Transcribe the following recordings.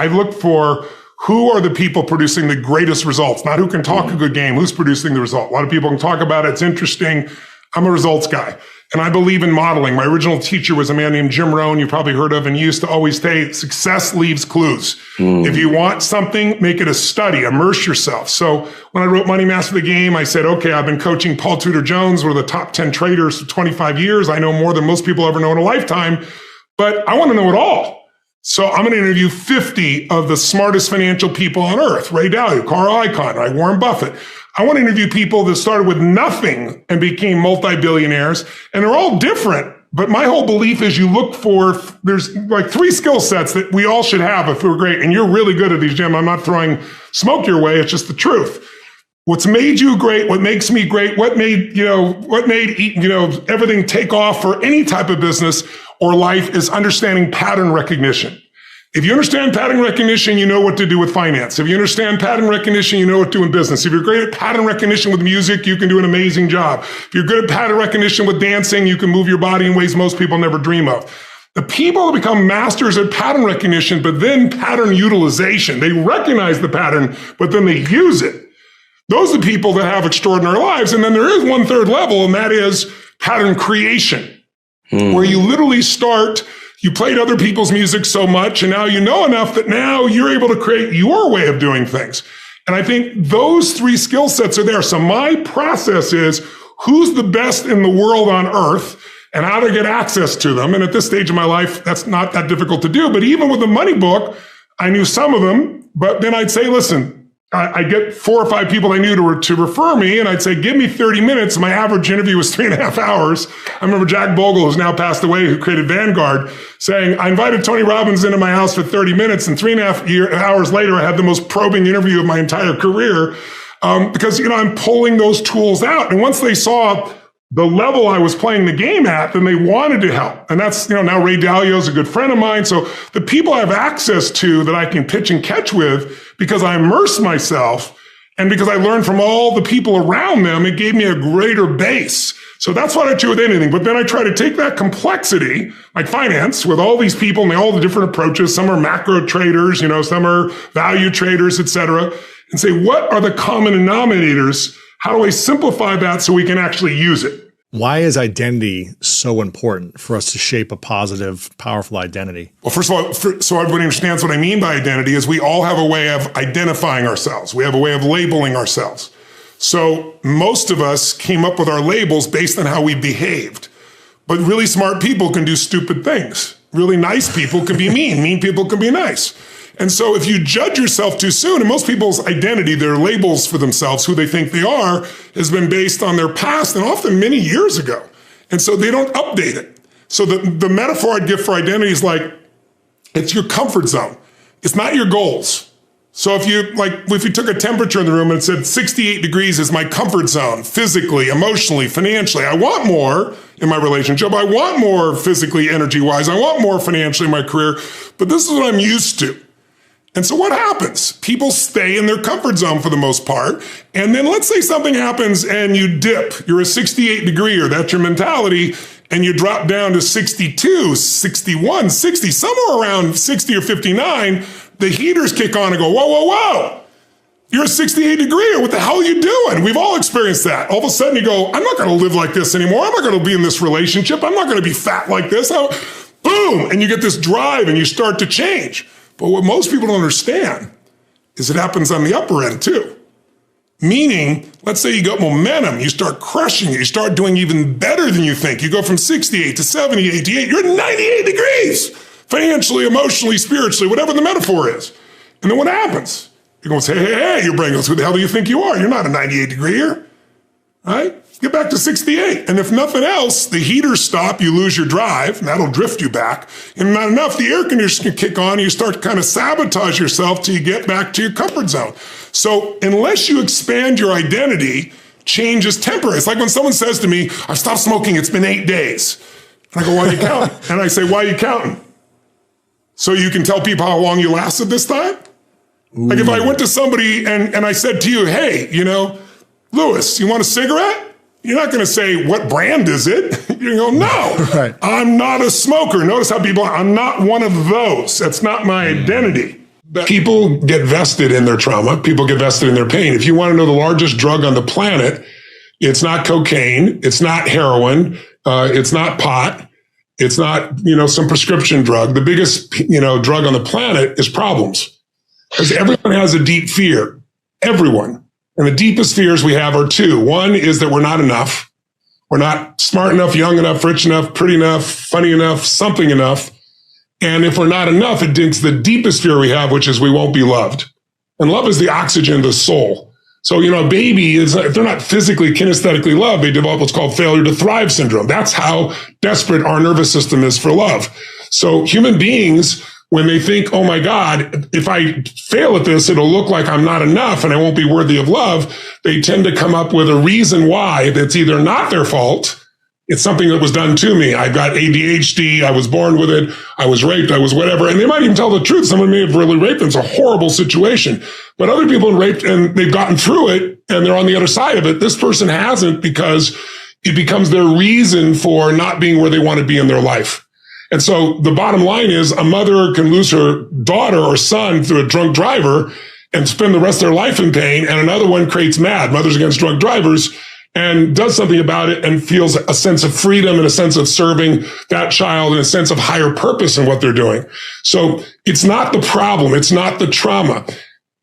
I look for who are the people producing the greatest results, not who can talk a good game, who's producing the result. A lot of people can talk about it. It's interesting. I'm a results guy. And I believe in modeling. My original teacher was a man named Jim Rohn, you've probably heard of, and he used to always say, success leaves clues. If you want something, make it a study, immerse yourself. So when I wrote Money Master the Game, I said, okay, I've been coaching Paul Tudor Jones, one of the top 10 traders for 25 years. I know more than most people ever know in a lifetime, but I want to know it all. So I'm going to interview 50 of the smartest financial people on earth. Ray Dalio, Carl Icahn, right? Warren Buffett. I want to interview people that started with nothing and became multi-billionaires, and they're all different. But my whole belief is you look for, there's like 3 skill sets that we all should have if we're great. And you're really good at these, Jim. I'm not throwing smoke your way. It's just the truth. What's made you great, what makes me great, what made everything take off for any type of business or life is understanding pattern recognition. If you understand pattern recognition, you know what to do with finance. If you understand pattern recognition, you know what to do in business. If you're great at pattern recognition with music, you can do an amazing job. If you're good at pattern recognition with dancing, you can move your body in ways most people never dream of. The people that become masters at pattern recognition, but then pattern utilization, they recognize the pattern, but then they use it. Those are the people that have extraordinary lives. And then there is 1/3 level, and that is pattern creation, where you literally start. You played other people's music so much, and now you know enough that now you're able to create your way of doing things. And I think those 3 skill sets are there. So my process is who's the best in the world on earth and how to get access to them. And at this stage of my life, that's not that difficult to do. But even with the money book, I knew some of them, but then I'd say, listen, I get 4 or 5 people I knew to refer me, and I'd say, give me 30 minutes. My average interview was 3.5 hours. I remember Jack Bogle, who's now passed away, who created Vanguard, saying, I invited Tony Robbins into my house for 30 minutes, and 3.5 hours later, I had the most probing interview of my entire career, because I'm pulling those tools out. And once they saw the level I was playing the game at, then they wanted to help. And that's, now Ray Dalio is a good friend of mine. So the people I have access to that I can pitch and catch with, because I immerse myself and because I learned from all the people around them, it gave me a greater base. So that's what I do with anything. But then I try to take that complexity, like finance, with all these people and all the different approaches. Some are macro traders, some are value traders, et cetera, and say, what are the common denominators? How do I simplify that so we can actually use it? Why is identity so important for us to shape a positive, powerful identity? Well, first of all, so everybody understands what I mean by identity is we all have a way of identifying ourselves. We have a way of labeling ourselves. So most of us came up with our labels based on how we behaved. But really smart people can do stupid things. Really nice people can be mean. Mean people can be nice. And so if you judge yourself too soon, and most people's identity, their labels for themselves, who they think they are, has been based on their past and often many years ago. And so they don't update it. So the metaphor I'd give for identity is like, it's your comfort zone. It's not your goals. So if you took a temperature in the room and it said 68 degrees is my comfort zone, physically, emotionally, financially, I want more in my relationship. I want more physically, energy-wise. I want more financially in my career, but this is what I'm used to. And so what happens? People stay in their comfort zone for the most part. And then let's say something happens and you dip. You're a 68 degree, or that's your mentality, and you drop down to 62, 61, 60, somewhere around 60 or 59, the heaters kick on and go, whoa, whoa, whoa. You're a 68 degree. What the hell are you doing? We've all experienced that. All of a sudden you go, I'm not going to live like this anymore. I'm not going to be in this relationship. I'm not going to be fat like this. Boom. And you get this drive and you start to change. But what most people don't understand is it happens on the upper end too. Meaning, let's say you got momentum, you start crushing it, you start doing even better than you think. You go from 68 to 70, 88, you're at 98 degrees, financially, emotionally, spiritually, whatever the metaphor is. And then what happens? You're going to say, hey, your brain goes, who the hell do you think you are? You're not a 98 degreeer, right? Get back to 68. And if nothing else, the heaters stop, you lose your drive, and that'll drift you back. And not enough, the air conditioner can kick on, and you start to kind of sabotage yourself till you get back to your comfort zone. So unless you expand your identity, change is temporary. It's like when someone says to me, I've stopped smoking, it's been 8 days. And I go, why are you counting? And I say, why are you counting? So you can tell people how long you lasted this time? Ooh. Like if I went to somebody and I said to you, hey, Louis, you want a cigarette? You're not going to say, what brand is it? You go, no, I'm not a smoker. Notice how people, I'm not one of those. That's not my identity. But people get vested in their trauma. People get vested in their pain. If you want to know the largest drug on the planet, it's not cocaine. It's not heroin. It's not pot. It's not, some prescription drug. The biggest, drug on the planet is problems. Because everyone has a deep fear. Everyone. And the deepest fears we have are two. One is that we're not enough. We're not smart enough, young enough, rich enough, pretty enough, funny enough, something enough. And if we're not enough, it's the deepest fear we have, which is we won't be loved. And love is the oxygen of the soul. So, a baby is, if they're not physically, kinesthetically loved, they develop what's called failure to thrive syndrome. That's how desperate our nervous system is for love. So human beings, when they think, oh my God, if I fail at this, it'll look like I'm not enough and I won't be worthy of love, they tend to come up with a reason why that's either not their fault. It's something that was done to me. I've got ADHD. I was born with it. I was raped. I was whatever. And they might even tell the truth. Someone may have really raped them. It's a horrible situation. But other people have raped and they've gotten through it and they're on the other side of it. This person hasn't, because it becomes their reason for not being where they want to be in their life. And so the bottom line is a mother can lose her daughter or son through a drunk driver and spend the rest of their life in pain. And another one creates MAD, Mothers Against Drunk Drivers, and does something about it and feels a sense of freedom and a sense of serving that child and a sense of higher purpose in what they're doing. So it's not the problem. It's not the trauma.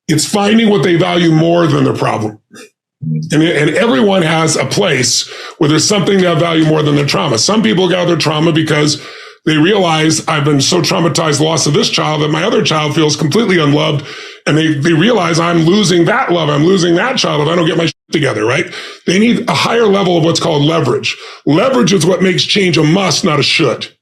It's finding what they value more than their problem. And everyone has a place where there's something they value more than their trauma. Some people get out of their trauma because they realize I've been so traumatized, the loss of this child, that my other child feels completely unloved. And they realize I'm losing that love. I'm losing that child if I don't get my shit together, right? They need a higher level of what's called leverage. Leverage is what makes change a must, not a should.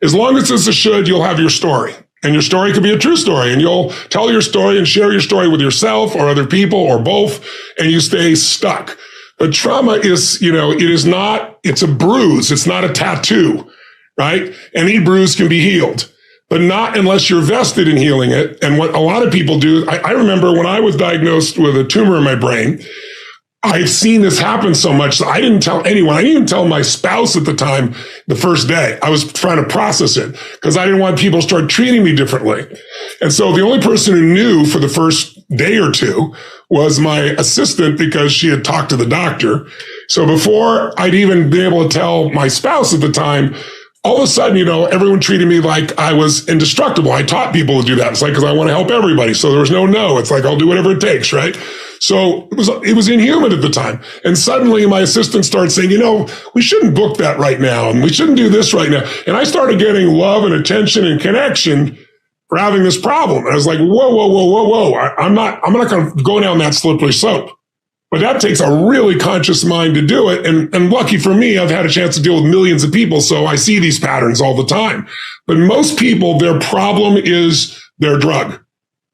As long as it's a should, you'll have your story. And your story could be a true story. And you'll tell your story and share your story with yourself or other people or both. And you stay stuck. But trauma is, it is not, it's a bruise. It's not a tattoo, right? Any bruise can be healed. But not unless you're vested in healing it. And what a lot of people do, I remember when I was diagnosed with a tumor in my brain, I've seen this happen so much that I didn't tell anyone. I didn't even tell my spouse at the time the first day. I was trying to process it because I didn't want people to start treating me differently. And so the only person who knew for the first day or two was my assistant, because she had talked to the doctor. So before I'd even been able to tell my spouse at the time, all of a sudden, everyone treated me like I was indestructible. I taught people to do that. It's like, because I want to help everybody. So there was no. It's like, I'll do whatever it takes, right? So it was inhuman at the time. And suddenly my assistant started saying, we shouldn't book that right now. And we shouldn't do this right now. And I started getting love and attention and connection for having this problem. And I was like, whoa. I'm not going to go down that slippery slope. But that takes a really conscious mind to do it. And lucky for me, I've had a chance to deal with millions of people. So I see these patterns all the time. But most people, their problem is their drug.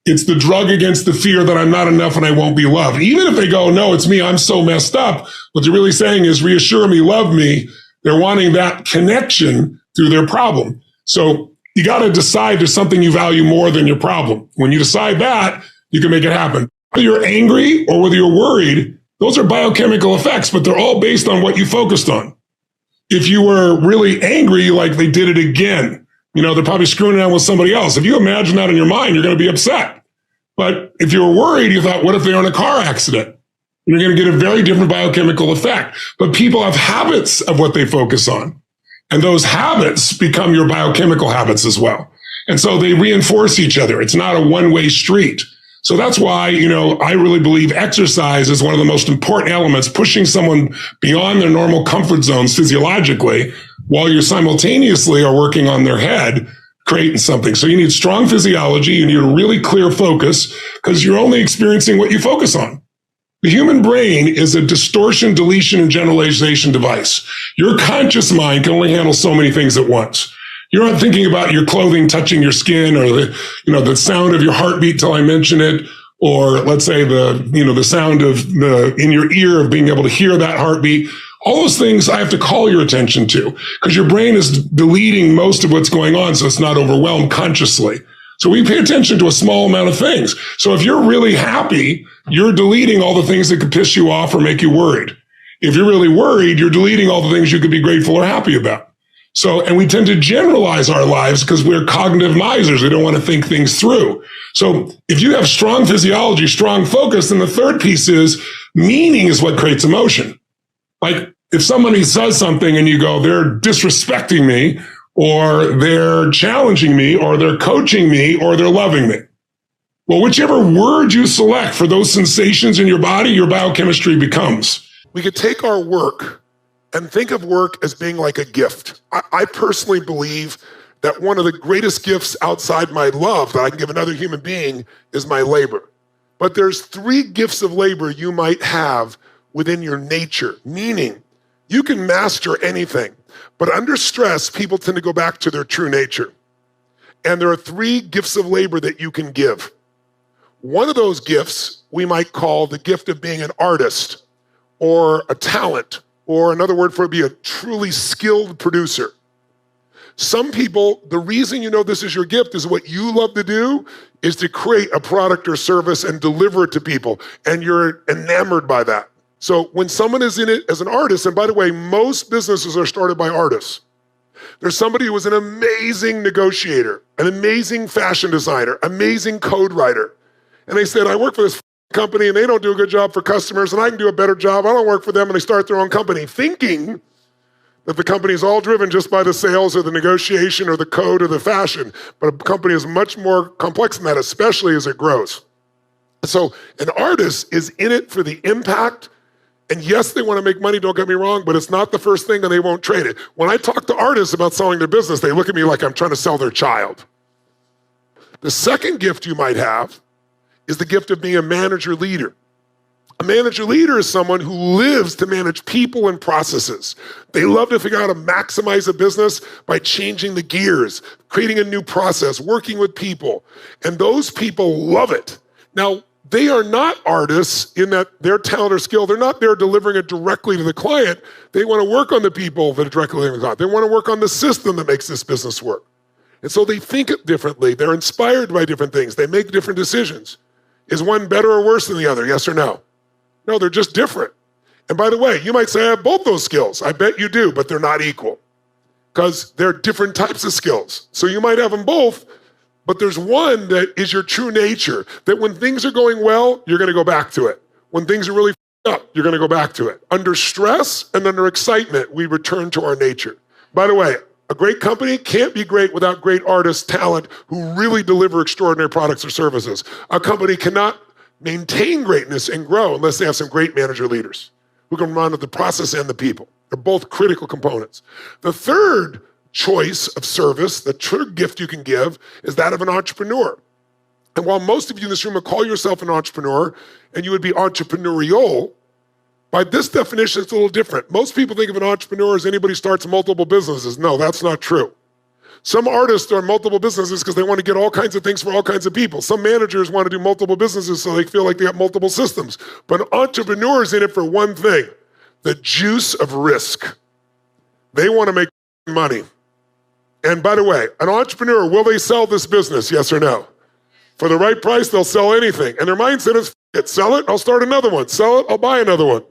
It's the drug against the fear that I'm not enough and I won't be loved. Even if they go, no, it's me, I'm so messed up. What they're really saying is reassure me, love me. They're wanting that connection through their problem. So you got to decide there's something you value more than your problem. When you decide that, you can make it happen. Whether you're angry or whether you're worried, those are biochemical effects, but they're all based on what you focused on. If you were really angry, like they did it again, they're probably screwing around with somebody else. If you imagine that in your mind, you're going to be upset. But if you were worried, you thought, what if they're in a car accident? You're going to get a very different biochemical effect. But people have habits of what they focus on. And those habits become your biochemical habits as well. And so they reinforce each other. It's not a one-way street. So that's why, I really believe exercise is one of the most important elements, pushing someone beyond their normal comfort zones physiologically, while you simultaneously are working on their head, creating something. So you need strong physiology. You need a really clear focus, because you're only experiencing what you focus on. The human brain is a distortion, deletion, and generalization device. Your conscious mind can only handle so many things at once. You're not thinking about your clothing touching your skin, or the sound of your heartbeat till I mention it, or let's say the sound of in your ear of being able to hear that heartbeat. All those things I have to call your attention to, because your brain is deleting most of what's going on, so it's not overwhelmed consciously. So we pay attention to a small amount of things. So if you're really happy, you're deleting all the things that could piss you off or make you worried. If you're really worried, you're deleting all the things you could be grateful or happy about. So, and we tend to generalize our lives because we're cognitive misers. We don't want to think things through. So if you have strong physiology, strong focus, then the third piece is meaning is what creates emotion. Like if somebody says something and you go, they're disrespecting me, or they're challenging me, or they're coaching me, or they're loving me. Well, whichever word you select for those sensations in your body, your biochemistry becomes. We could take our work and think of work as being like a gift. I personally believe that one of the greatest gifts outside my love that I can give another human being is my labor. But there's 3 gifts of labor you might have within your nature, meaning you can master anything, but under stress, people tend to go back to their true nature. And there are 3 gifts of labor that you can give. One of those gifts we might call the gift of being an artist or a talent, or another word for it would be a truly skilled producer. Some people, the reason you know this is your gift is what you love to do is to create a product or service and deliver it to people, and you're enamored by that. So when someone is in it as an artist, and by the way, most businesses are started by artists. There's somebody who was an amazing negotiator, an amazing fashion designer, amazing code writer. And they said, I work for this company and they don't do a good job for customers and I can do a better job. I don't work for them. And they start their own company thinking that the company is all driven just by the sales or the negotiation or the code or the fashion. But a company is much more complex than that, especially as it grows. So an artist is in it for the impact. And yes, they want to make money, don't get me wrong, but it's not the first thing and they won't trade it. When I talk to artists about selling their business, they look at me like I'm trying to sell their child. The second gift you might have is the gift of being a manager leader. A manager leader is someone who lives to manage people and processes. They love to figure out how to maximize a business by changing the gears, creating a new process, working with people. And those people love it. Now, they are not artists in that their talent or skill, they're not there delivering it directly to the client. They want to work on the people that are directly delivering to the client. They want to work on the system that makes this business work. And so they think it differently. They're inspired by different things. They make different decisions. Is one better or worse than the other? Yes or no? No, they're just different. And by the way, you might say I have both those skills. I bet you do, but they're not equal because they're different types of skills. So you might have them both, but there's one that is your true nature, that when things are going well, you're going to go back to it. When things are really up, you're going to go back to it. Under stress and under excitement, we return to our nature. By the way, a great company can't be great without great artists, talent, who really deliver extraordinary products or services. A company cannot maintain greatness and grow unless they have some great manager leaders who can run the process and the people. They're both critical components. The third choice of service, the third gift you can give, is that of an entrepreneur. And while most of you in this room would call yourself an entrepreneur and you would be entrepreneurial, by this definition, it's a little different. Most people think of an entrepreneur as anybody who starts multiple businesses. No, that's not true. Some artists start multiple businesses because they want to get all kinds of things for all kinds of people. Some managers want to do multiple businesses so they feel like they have multiple systems. But an entrepreneur is in it for one thing, the juice of risk. They want to make money. And by the way, an entrepreneur, will they sell this business? Yes or no? For the right price, they'll sell anything. And their mindset is, sell it, I'll start another one. Sell it, I'll buy another one.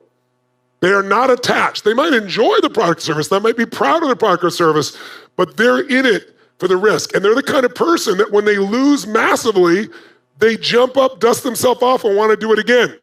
They are not attached. They might enjoy the product or service. They might be proud of the product or service, but they're in it for the risk. And they're the kind of person that when they lose massively, they jump up, dust themselves off, and want to do it again.